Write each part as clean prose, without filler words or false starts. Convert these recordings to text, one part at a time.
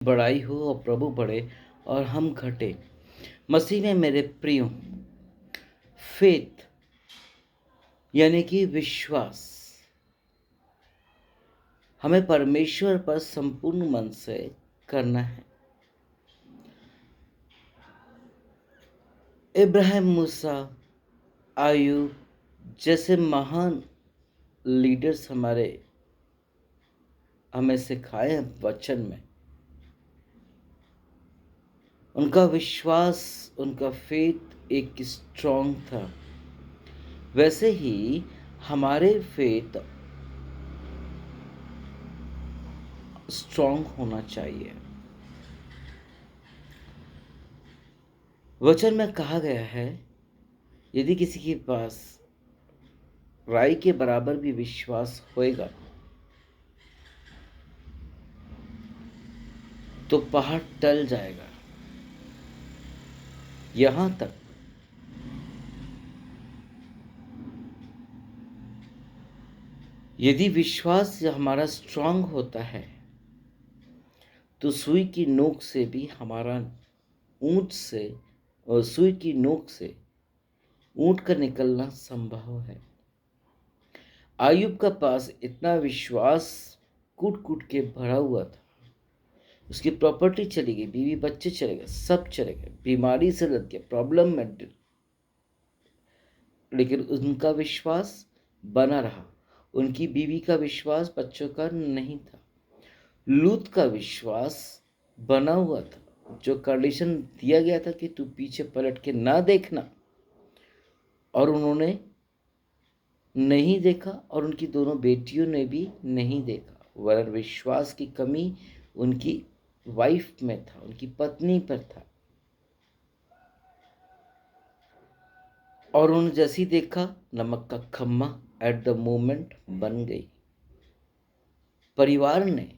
बड़ाई हो और प्रभु बढ़े और हम घटे। मसीह में मेरे प्रियो, फेथ यानी कि विश्वास हमें परमेश्वर पर संपूर्ण मन से करना है। इब्राहिम, मूसा, आयूब जैसे महान लीडर्स हमें सिखाए हैं वचन में। उनका विश्वास, उनका फेथ एक स्ट्रॉन्ग था। वैसे ही हमारे फेथ स्ट्रॉन्ग होना चाहिए। वचन में कहा गया है, यदि किसी के पास राई के बराबर भी विश्वास होएगा तो पहाड़ टल जाएगा। यहां तक यदि विश्वास हमारा स्ट्रांग होता है तो सुई की नोक से भी हमारा ऊंट से और सुई की नोक से ऊंट का निकलना संभव है। आयुब का पास इतना विश्वास कूट कूट के भरा हुआ था। उसकी प्रॉपर्टी चली गई, बीवी बच्चे चले गए, सब चले गए, बीमारी से लग गया, प्रॉब्लम में, लेकिन उनका विश्वास बना रहा। उनकी बीवी का विश्वास बच्चों का नहीं था। लूत का विश्वास बना हुआ था। जो कंडीशन दिया गया था कि तू पीछे पलट के ना देखना, और उन्होंने नहीं देखा और उनकी दोनों बेटियों ने भी नहीं देखा। वरन विश्वास की कमी उनकी वाइफ में था, उनकी पत्नी पर था। और उन्होंने जैसी देखा, नमक का खम्मा एट द मोमेंट बन गई। परिवार ने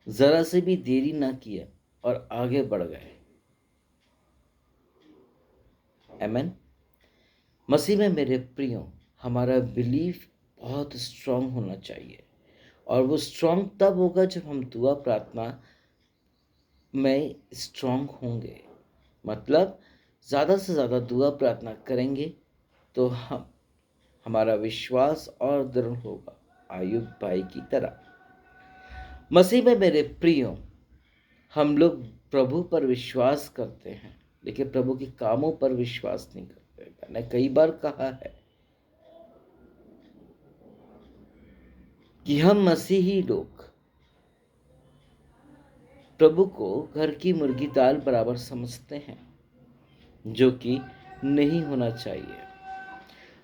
जरा से भी देरी ना किया और आगे बढ़ गए। आमीन। मसीह में मेरे प्रियो, हमारा बिलीफ बहुत स्ट्रांग होना चाहिए। और वो स्ट्रांग तब होगा जब हम दुआ प्रार्थना में स्ट्रांग होंगे। मतलब ज़्यादा से ज़्यादा दुआ प्रार्थना करेंगे तो हमारा विश्वास और दृढ़ होगा, आयुब भाई की तरह। मसीह में मेरे प्रियो, हम लोग प्रभु पर विश्वास करते हैं लेकिन प्रभु के कामों पर विश्वास नहीं करते। मैंने कई बार कहा है कि हम मसीही लोग प्रभु को घर की मुर्गी दाल बराबर समझते हैं, जो कि नहीं होना चाहिए।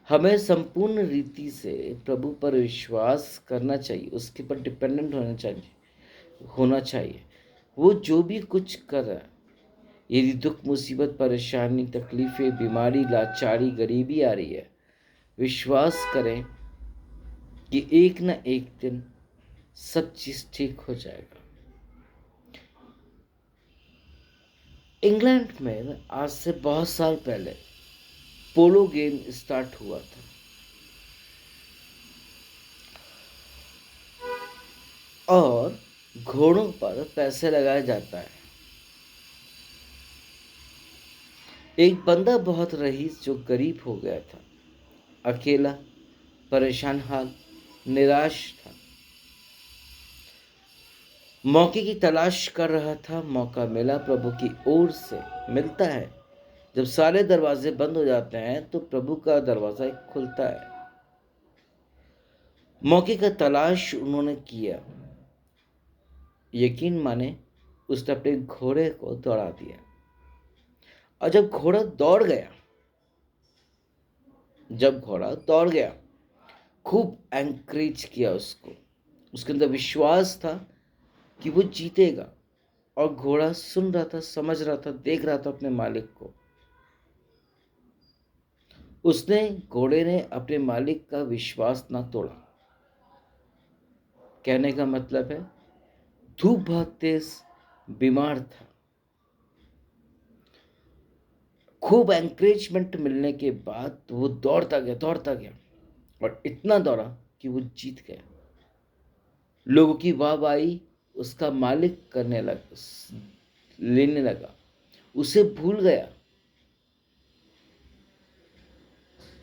हमें संपूर्ण रीति से प्रभु पर विश्वास करना चाहिए, उसके पर डिपेंडेंट होना चाहिए। वो जो भी कुछ कर रहा है, यदि दुख, मुसीबत, परेशानी, तकलीफें, बीमारी, लाचारी, गरीबी आ रही है, विश्वास करें कि एक न एक दिन सब चीज ठीक हो जाएगा। इंग्लैंड में आज से बहुत साल पहले पोलो गेम स्टार्ट हुआ था। और घोड़ों पर पैसे लगाया जाता है। एक बंदा बहुत रईस जो गरीब हो गया था, अकेला, परेशान हाल, निराश था, मौके की तलाश कर रहा था। मौका मिला, प्रभु की ओर से मिलता है। जब सारे दरवाजे बंद हो जाते हैं तो प्रभु का दरवाजा एक खुलता है। मौके का तलाश उन्होंने किया। यकीन माने, उसने अपने घोड़े को दौड़ा दिया। और जब घोड़ा दौड़ गया, खूब एंकरेज किया उसको। उसके अंदर विश्वास था कि वो जीतेगा। और घोड़ा सुन रहा था, समझ रहा था, देख रहा था अपने मालिक को। घोड़े ने अपने मालिक का विश्वास ना तोड़ा। कहने का मतलब है, धूप बहुत तेज, बीमार था, खूब एंकरेजमेंट मिलने के बाद वो दौड़ता गया और इतना दौड़ा कि वो जीत गया। लोगों की वाहवाही उसका मालिक करने लगा, लेने लगा, उसे भूल गया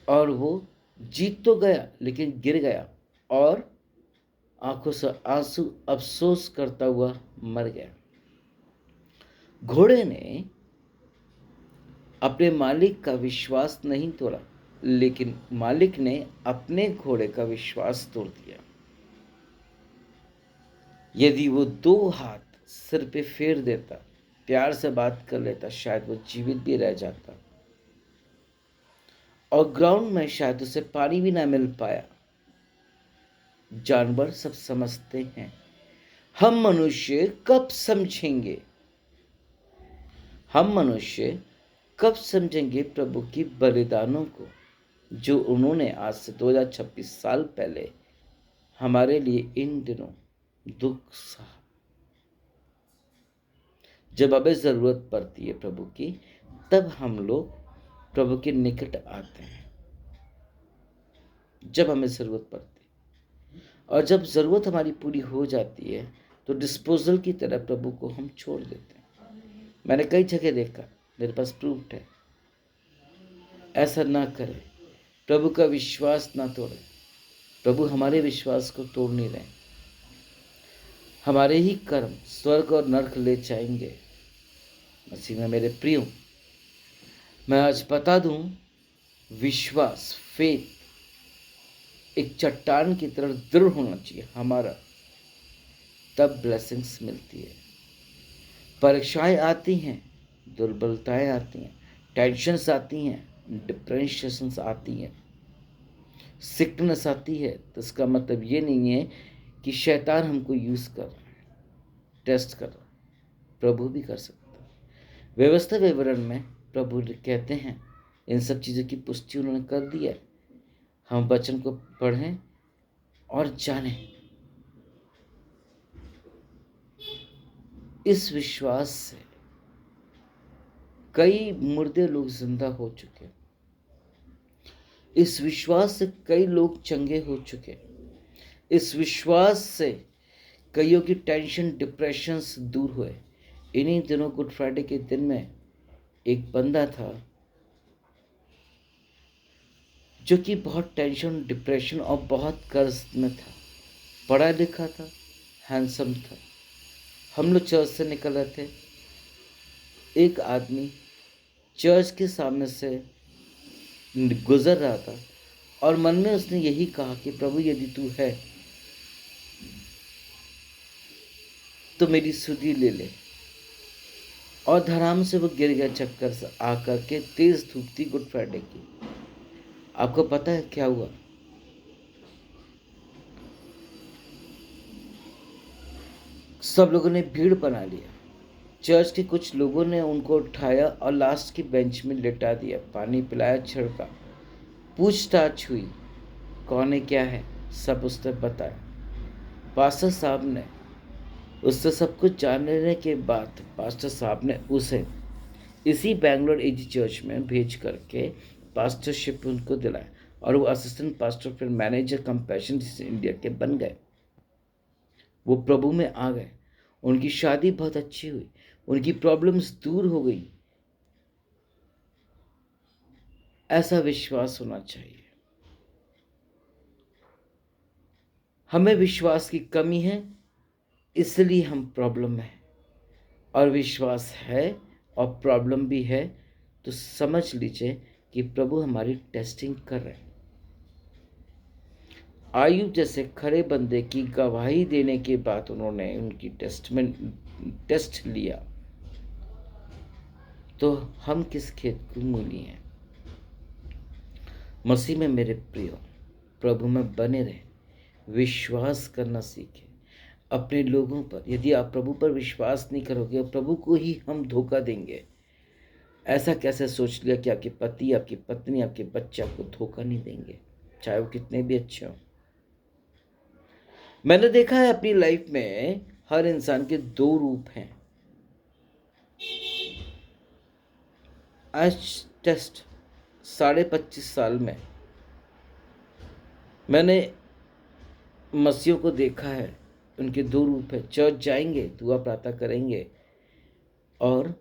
और वो जीत तो गया लेकिन गिर गया और आंखों से आंसू अफसोस करता हुआ मर गया। घोड़े ने अपने मालिक का विश्वास नहीं तोड़ा, लेकिन मालिक ने अपने घोड़े का विश्वास तोड़ दिया। यदि वो 2 हाथ सिर पे फेर देता, प्यार से बात कर लेता, शायद वो जीवित भी रह जाता और ग्राउंड में शायद उसे पानी भी ना मिल पाया। जानवर सब समझते हैं, हम मनुष्य कब समझेंगे? हम मनुष्य कब समझेंगे प्रभु की बलिदानों को, जो उन्होंने आज से 2026 साल पहले हमारे लिए इन दिनों दुख सहा। जब हमें जरूरत पड़ती है प्रभु की, तब हम लोग प्रभु के निकट आते हैं, जब हमें जरूरत पड़ती है। और जब जरूरत हमारी पूरी हो जाती है तो डिस्पोजल की तरह प्रभु को हम छोड़ देते हैं। मैंने कई जगह देखा, मेरे पास प्रूफ है। ऐसा ना करें, प्रभु का विश्वास ना तोड़ें। प्रभु हमारे विश्वास को तोड़ नहीं रहे। हमारे ही कर्म स्वर्ग और नरक ले जाएंगे। मसीह में मेरे प्रियो, मैं आज बता दूं, विश्वास, फेथ एक चट्टान की तरह दृढ़ होना चाहिए हमारा, तब ब्लेसिंग्स मिलती है। परीक्षाएं आती हैं, दुर्बलताएं आती हैं, टेंशन्स आती हैं, डिप्रेशंस आती हैं, सिकनेस आती है, तो इसका मतलब ये नहीं है कि शैतान हमको यूज कर रहा है, टेस्ट कर रहा है। प्रभु भी कर सकता है। व्यवस्था विवरण में प्रभु कहते हैं, इन सब चीज़ों की पुष्टि उन्होंने कर दी है। हम वचन को पढ़ें और जानें। इस विश्वास से कई मुर्दे लोग जिंदा हो चुके, इस विश्वास से कई लोग चंगे हो चुके, इस विश्वास से कईयों की टेंशन, डिप्रेशन दूर हुए। इन्हीं दिनों गुड फ्राइडे के दिन में एक बंदा था जो कि बहुत टेंशन, डिप्रेशन और बहुत कर्ज में था। पढ़ा लिखा था, हैंडसम था। हम लोग चर्च से निकल रहे थे, एक आदमी चर्च के सामने से गुजर रहा था और मन में उसने यही कहा कि प्रभु यदि तू है तो मेरी सुधि ले ले। और धड़ाम से वो गिर गया चक्कर से आकर के। तेज धूप थी गुड फ्राइडे की। आपको पता है क्या हुआ? सब लोगों ने भीड़ बना लिया। चर्च के कुछ लोगों ने उनको उठाया और लास्ट की बेंच में लिटा दिया, पानी पिलाया, छिड़का, पूछताछ हुई, कौन है, क्या है, सब उसने बताया। पास्टर साहब ने उससे सब कुछ जानने के बाद पास्टर साहब ने उसे इसी बैंगलोर एजी चर्च में भेज करके पास्टरशिप उनको दिलाया और वो असिस्टेंट पास्टर, फिर मैनेजर कंपैशन इंडिया के बन गए। वो प्रभु में आ गए। उनकी शादी बहुत अच्छी हुई, उनकी प्रॉब्लम्स दूर हो गई। ऐसा विश्वास होना चाहिए। हमें विश्वास की कमी है, इसलिए हम प्रॉब्लम में हैं। और विश्वास है और प्रॉब्लम भी है, तो समझ लीजिए कि प्रभु हमारी टेस्टिंग कर रहे हैं। आयुब जैसे खरे बंदे की गवाही देने के बाद उन्होंने उनकी टेस्ट लिया, तो हम किस खेत की मूली हैं? मसीह में मेरे प्रियो, प्रभु में बने रहे, विश्वास करना सीखें अपने लोगों पर। यदि आप प्रभु पर विश्वास नहीं करोगे और प्रभु को ही हम धोखा देंगे, ऐसा कैसे सोच लिया कि आपके पति, आपकी पत्नी, आपके बच्चे आपको धोखा नहीं देंगे, चाहे वो कितने भी अच्छे हों। मैंने देखा है अपनी लाइफ में हर इंसान के 2 रूप हैं। आज टेस्ट 25.5 साल में मैंने मसीहों को देखा है, उनके दो रूप है, चर्च जाएंगे, दुआ प्रार्थना करेंगे और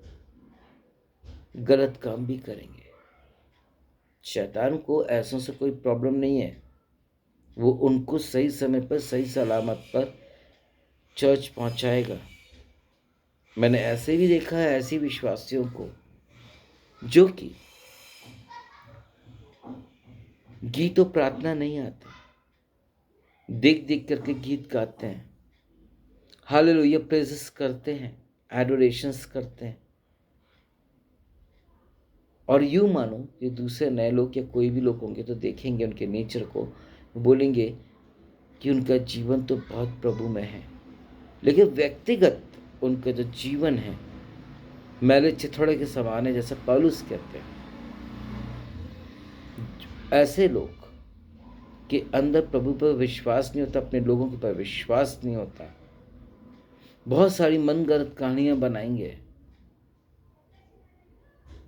गलत काम भी करेंगे। शैतान को ऐसों से कोई प्रॉब्लम नहीं है, वो उनको सही समय पर सही सलामत पर चर्च पहुंचाएगा। मैंने ऐसे भी देखा है ऐसे विश्वासियों को जो कि गीत और प्रार्थना नहीं आते, देख देख करके गीत गाते हैं, हालेलुया प्रेजेस करते हैं, एडोरेशंस करते हैं, और यूं मानो कि दूसरे नए लोग या कोई भी लोग होंगे तो देखेंगे उनके नेचर को, बोलेंगे कि उनका जीवन तो बहुत प्रभु में है, लेकिन व्यक्तिगत उनका जो जीवन है मैले चिथड़े के समान है, जैसा पौलुस कहते हैं। ऐसे लोग के अंदर प्रभु पर विश्वास नहीं होता, अपने लोगों के पर विश्वास नहीं होता, बहुत सारी मनगढ़ंत कहानियां बनाएंगे,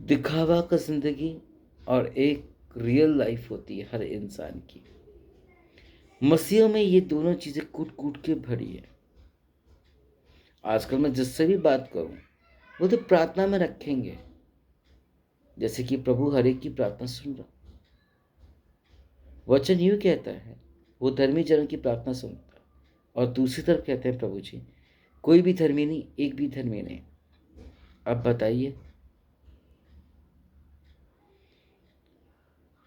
दिखावा का जिंदगी और एक रियल लाइफ होती है हर इंसान की। मसीह में ये दोनों चीजें कूट कूट के भरी है। आजकल मैं जिससे भी बात करूं वो तो प्रार्थना में रखेंगे, जैसे कि प्रभु हर एक की प्रार्थना सुन रहा। वचन यूं कहता है वो धर्मी जन की प्रार्थना सुनता, और दूसरी तरफ कहते हैं प्रभु जी कोई भी धर्मी नहीं, एक भी धर्मी नहीं। अब बताइए,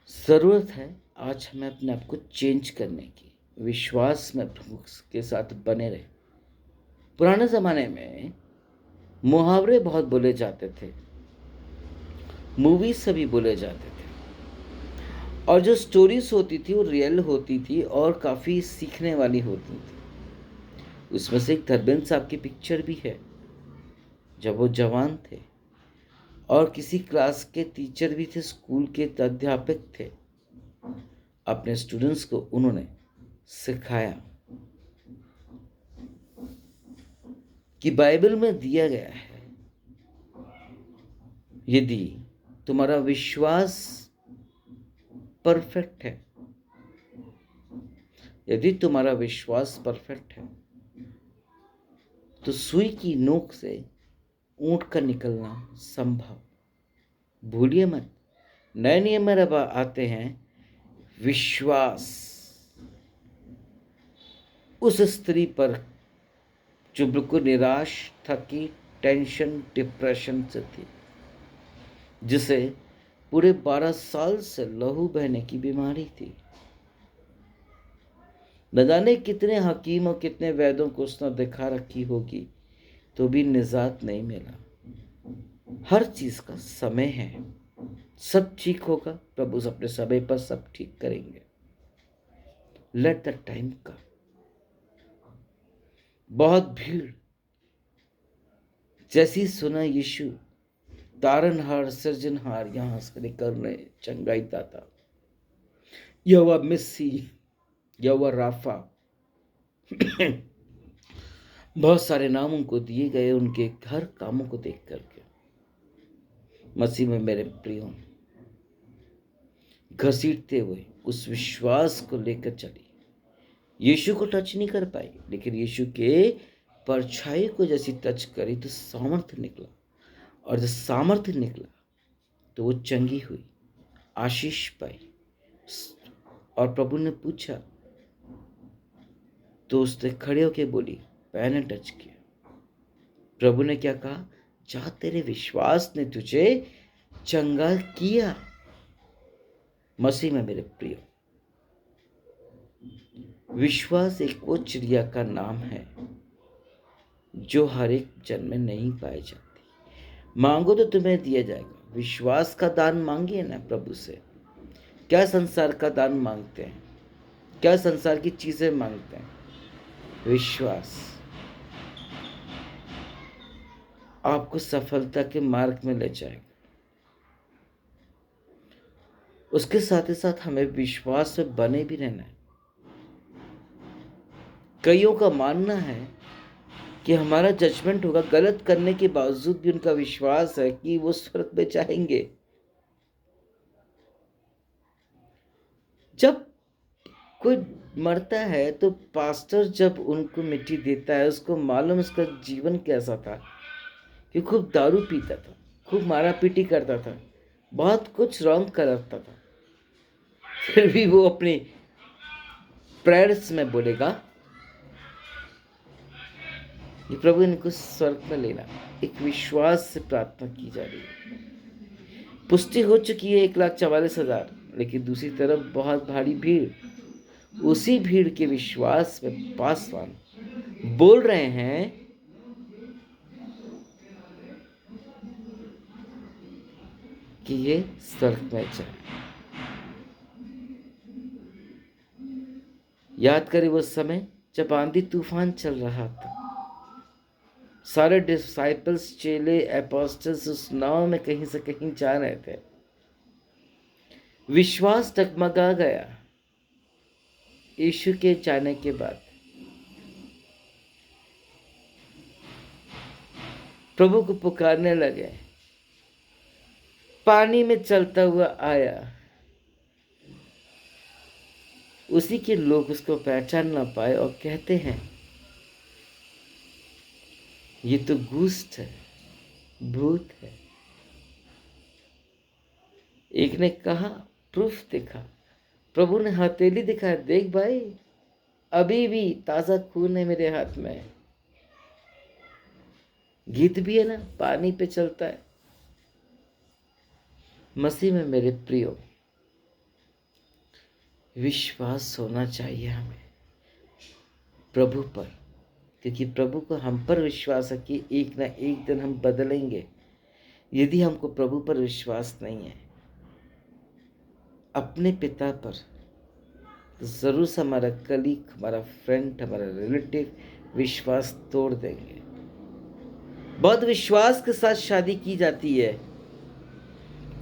जरूरत है आज हमें अपने आप को चेंज करने की, विश्वास में प्रभु के साथ बने रहे। पुराने जमाने में मुहावरे बहुत बोले जाते थे, मूवीज सभी बोले जाते थे, और जो स्टोरीज होती थी वो रियल होती थी और काफ़ी सीखने वाली होती थी। उसमें से एक धर्मेंद्र साहब की पिक्चर भी है, जब वो जवान थे और किसी क्लास के टीचर भी थे, स्कूल के अध्यापक थे। अपने स्टूडेंट्स को उन्होंने सिखाया कि बाइबल में दिया गया है यदि तुम्हारा विश्वास परफेक्ट है, यदि तुम्हारा विश्वास परफेक्ट है तो सुई की नोक से ऊंट का निकलना संभव। भूलिए मत, नए नियम में अब आते हैं विश्वास उस स्त्री पर जो बिल्कुल निराश, थकी, टेंशन, डिप्रेशन से थी, जिसे पूरे 12 साल से लहू बहने की बीमारी थी। न जाने कितने हकीम और कितने वैद्यों को उसने दिखा रखी होगी तो भी निजात नहीं मिला। हर चीज का समय है, सब ठीक होगा, प्रभु अपने समय पर सब ठीक करेंगे। लेट द टाइम कम। बहुत भीड़, जैसी सुना यीशु तारनहार, सृजनहार यहां से करने चंगाई दाता, यहोवा मिस्सी, यहोवा राफा, बहुत सारे नाम उनको दिए गए उनके हर कामों को देख करके। मसीह में मेरे प्रियो, घसीटते हुए उस विश्वास को लेकर चली। यीशु को टच नहीं कर पाई, लेकिन यीशु के परछाई को जैसी टच करी तो सामर्थ्य निकला, और जब सामर्थ्य निकला तो वो चंगी हुई, आशीष पाई। और प्रभु ने पूछा तो उसने खड़े होकर बोली, मैंने टच किया। प्रभु ने क्या कहा? जा, तेरे विश्वास ने तुझे चंगा किया। मसीह में मेरे प्रियो, विश्वास एक वो चिड़िया का नाम है जो हर एक जन्म में नहीं पाई जाती। मांगो तो तुम्हें दिया जाएगा। विश्वास का दान मांगिए ना प्रभु से। क्या संसार का दान मांगते हैं, क्या संसार की चीजें मांगते हैं? विश्वास आपको सफलता के मार्ग में ले जाएगा। उसके साथ ही साथ हमें विश्वास में बने भी रहना है। कईयों का मानना है कि हमारा जजमेंट होगा, गलत करने के बावजूद भी उनका विश्वास है कि वो स्वर्ग में जाएंगे। जब कोई मरता है तो पास्टर जब उनको मिट्टी देता है, उसको मालूम उसका जीवन कैसा था, कि खूब दारू पीता था, खूब मारा पीटी करता था, बहुत कुछ रॉन्ग करता था। फिर भी वो अपने प्रेयर्स में बोलेगा कि प्रभु इनको स्वर्ग में लेना। एक विश्वास से प्रार्थना की जा रही है। पुष्टि हो चुकी है 1,44,000, लेकिन दूसरी तरफ बहुत भारी भीड़। उसी भीड़ के विश्वास में पासवान बोल रहे हैं कि ये स्वर्ग में जाए। याद करें वो समय जब आंधी तूफान चल रहा था, सारे डिसाइपल्स, चेले, एपोस्टल्स उस नाव में कहीं से कहीं जा रहे थे। विश्वास डगमगा गया यीशु के जाने के बाद। प्रभु को पुकारने लगे, पानी में चलता हुआ आया। उसी के लोग उसको पहचान ना पाए और कहते हैं ये तो घुस्ट है, भूत है। एक ने कहा, प्रूफ दिखा। प्रभु ने हथेली दिखाया, देख भाई, अभी भी ताजा खून है मेरे हाथ में। गीत भी है ना, पानी पे चलता है। मसीह में मेरे प्रियो, विश्वास होना चाहिए हमें प्रभु पर, क्योंकि प्रभु को हम पर विश्वास है कि एक ना एक दिन हम बदलेंगे। यदि हमको प्रभु पर विश्वास नहीं है, अपने पिता पर, तो जरूर से हमारा कलीग, हमारा फ्रेंड, हमारा रिलेटिव विश्वास तोड़ देंगे। बहुत विश्वास के साथ शादी की जाती है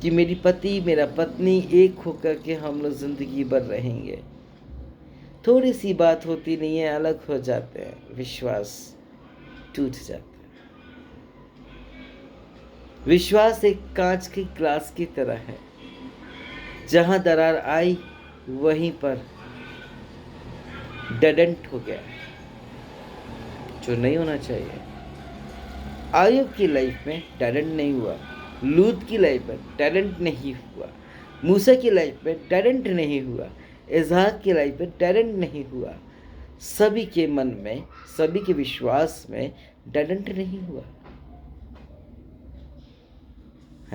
कि मेरी पति मेरा पत्नी एक होकर के हम लोग जिंदगी भर रहेंगे। थोड़ी सी बात होती नहीं है, अलग हो जाते हैं, विश्वास टूट जाता है। विश्वास एक कांच की ग्लास की तरह है, जहां दरार आई वहीं पर डेडेंट हो गया, जो नहीं होना चाहिए। आयुब की लाइफ में डेडेंट नहीं हुआ, लूत की लाइफ में डेडेंट नहीं हुआ, मूसा की लाइफ में डेडेंट नहीं हुआ, इसहाक की लाइफ में डेडेंट नहीं हुआ। सभी के मन में, सभी के विश्वास में डेडेंट नहीं हुआ।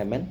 आमीन।